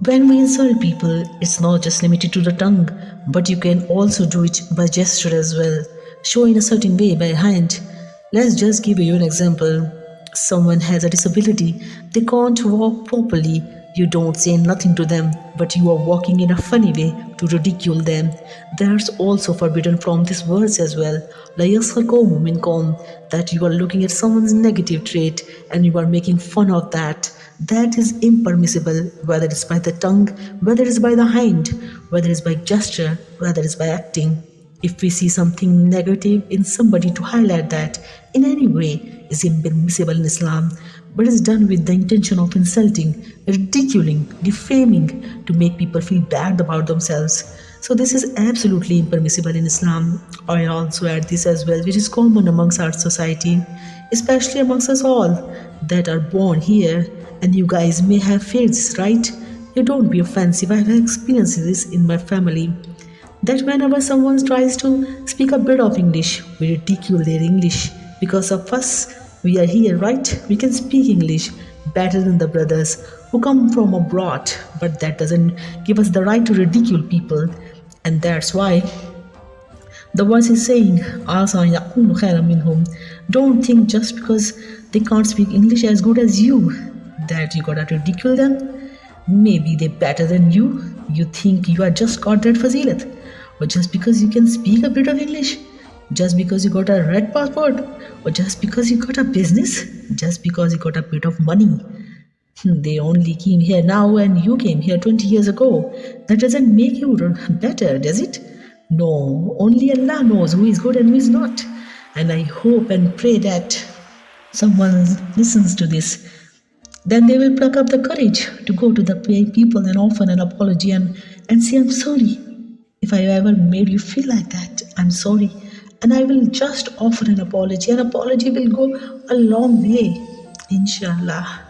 When we insult people, it's not just limited to the tongue, but you can also do it by gesture as well, show in a certain way by hand. Let's just give you an example. Someone has a disability, they can't walk properly. You don't say nothing to them, but you are walking in a funny way to ridicule them. That's also forbidden from this verse as well. La yaskhar minkum, that you are looking at someone's negative trait and you are making fun of that. That is impermissible, whether it's by the tongue, whether it's by the hand, whether it's by gesture, whether it's by acting. If we see something negative in somebody, to highlight that in any way is impermissible in Islam, but is done with the intention of insulting, ridiculing, defaming, to make people feel bad about themselves. So this is absolutely impermissible in Islam. I also add this as well, which is common amongst our society, especially amongst us all that are born here. And you guys may have faced this, right? You don't be offensive. I have experienced this in my family, that whenever someone tries to speak a bit of English, we ridicule their English. Because of us, we are here, right? We can speak English better than the brothers who come from abroad, but that doesn't give us the right to ridicule people. And that's why the verse is saying, don't think just because they can't speak English as good as you, that you gotta ridicule them. Maybe they're better than you. You think you are just got that fazilat. Or just because you can speak a bit of English, just because you got a red passport, or just because you got a business, just because you got a bit of money. They only came here now and you came here 20 years ago. That doesn't make you better, does it? No, only Allah knows who is good and who is not. And I hope and pray that someone listens to this. Then they will pluck up the courage to go to the people and offer an apology and say, I'm sorry. If I ever made you feel like that, I'm sorry. And I will just offer an apology. An apology will go a long way, inshallah.